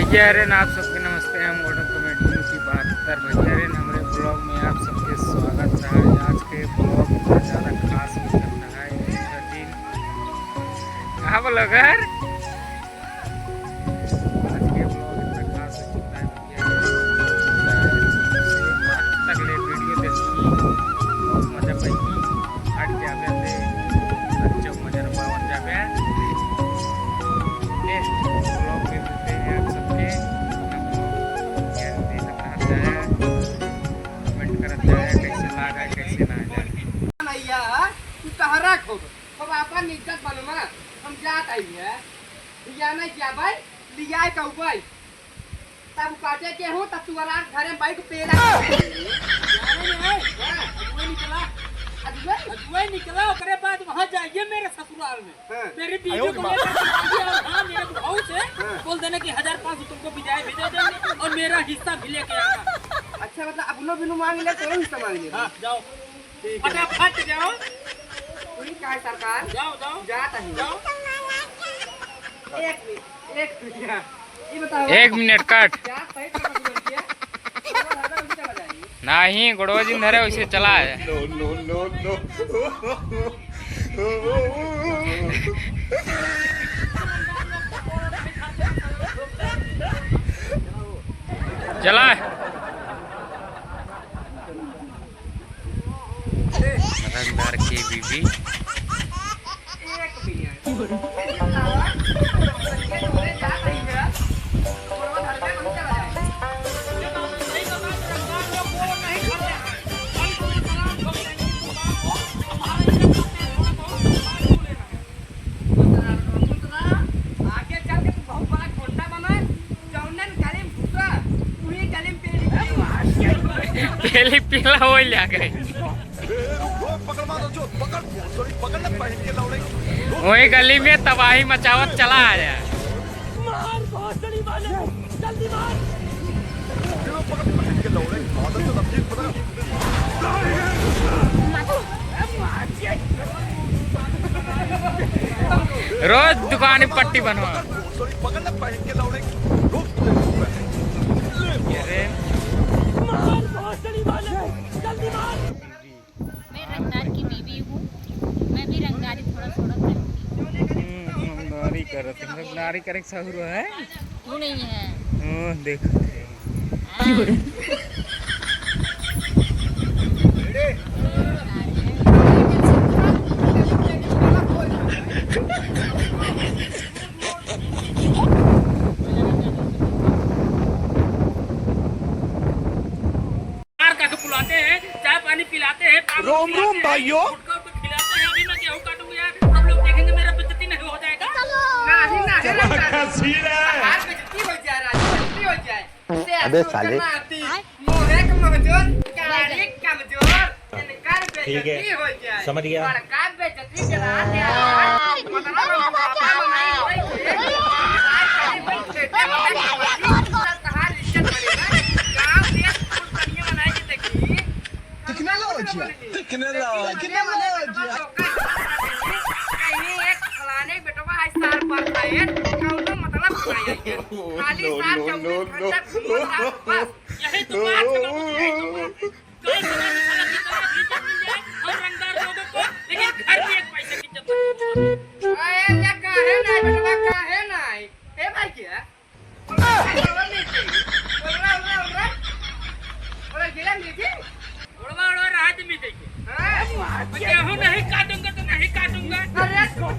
भैया हरेन आप सबके नमस्ते। हम मॉडर्न कॉमेडी की 72 भैया हरेन हमारे ब्लॉग में आप सबके स्वागत है। आज के ब्लॉग इतना ज़्यादा खास नहीं करना है। दूसरा दिन कहाँ ब्लॉगर आज के ब्लॉग इतना खास हो चुका है भैया। अगले वीडियो देखी बहुत मजा पैगी हट जावे थे अच्छा मजा पावन जावे ब्लॉग में मिलते हैं आप सबके कमेंट करते हैं कैसे लगा कैसे ना जाए भैया तू कहरा खो अब अपन इज्जत बनवा हम जात आई है लिया नहीं क्या भाई लिया है कहू भाई तब काटे के हो तब तू आराम घर में बैठ पेड़ा अजूबा निकला ओकरे बाद वहां जाइए मेरे ससुराल में मेरी बीवी को हां मेरे भाऊ से बोल देना कि 1500 तुमको विदाई भेज देंगे और मेरा हिस्सा भी लेके आना। अच्छा मतलब अपनो बिनु मांग ले तो हिस्सा मांग ले। हां जाओ ठीक है फटाफट जाओ पूरी का सरकार जाओ जाओ जात है जाओ। एक मिनट ये बताओ 1 मिनट कट क्या सही तो बोल दिया नहीं गुड़वा जी धरे वैसे चला है। चला रंगदार की बीबी पहले पीला हो लिया गए वही गली में तबाही मचावत चला आ रहा है। रोज दुकान पट्टी बनवा मैं रंगदार की बीवी हूँ। मैं भी रंगदारी थोड़ा थोड़ा करती हूँ। रंगदारी करे सहुर है तू नहीं है देखो बुलाते हैं चाय पानी पिलाते हैं रोम रोम भाइयों खिलाते हैं। अभी मैं गेहूं काटूंगा यार आप लोग देखेंगे मेरा बेइज्जती नहीं हो जाएगा। बेइज्जती हो जाए राजनीति हो जाए अबे साले मोहे कमजोर कारी कमजोर इनकार बेइज्जती हो जाए समझ गया बड़का बेइज्जती करा दे मतलब यही तो बात और रंगदार लोगों को लेकिन घर में एक पैसे की इज्जत उड़वा राहत में देखिए गेहूं नहीं काटूंगा तो नहीं काटूंगा।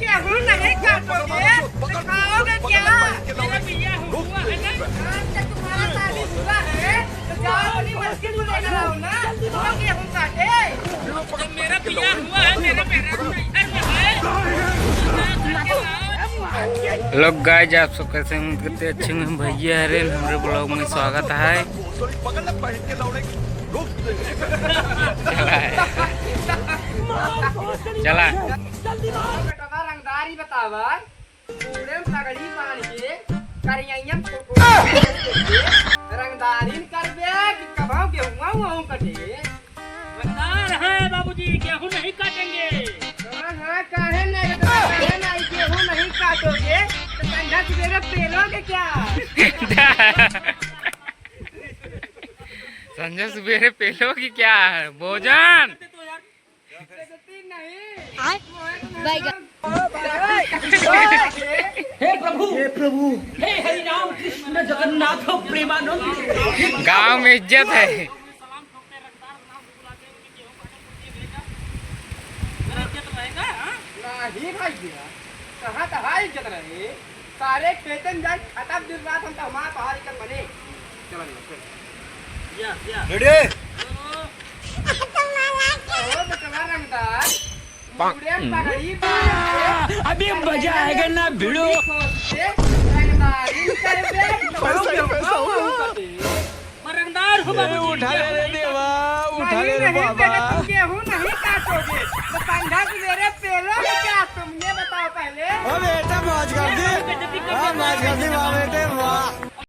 गेहूं नहीं काटोगे तो खाओगे क्या? मेरा बिया हुआ है ना तुम्हारा शादी हुआ है तो जाओ अपनी मस्जिद में लेकर आओ ना वो गेहूं काटे। जब मेरा बिया हुआ है मेरा लोग गाइस आप सब कैसे करते अच्छे में भैया हरेन हमारे ब्लॉग में स्वागत है। चला रंगदारी बतावा पगड़ी बांध के करियम रंगदारी करबे कि कबाऊ गेहुआ वहां कटे रंगदार है बाबूजी गेहूं नहीं काटेंगे। हां काहे नहीं गेहूं नहीं काटोगे तो कंधा सवेरे पेलोगे क्या? संजय सवेरे पेलो की क्या है भोजन? तो यार बेइज्जती नहीं बैगन गांव में इज्जत है। सलाम ठोकते रंगदार नाम बुलाते हैं उनकी गेहूं काटे भेजा मेरा इज्जत रहेगा हां नहीं भाई गया कहाँ कहाँ इज्जत रहे सारे खेतन जाए खत्म दिन रात हम तो हमारा बाहर इज्जत बने चलो या ओ बेटा रंगदार मुड़े पगड़ी अभी मजा आएगा ना भिड़ो। रंगदारी कर पैसा मैं रंगदार हूं बाबू उठा ले देवा, उठा ले रे बाबा। गेहूं नहीं काटोगे तो पंखा की मेरे पेड़ों में क्या तुमने बताओ पहले ओ बेटा मौज कर दी, हाँ मौज कर दी वाह बेटे वाह।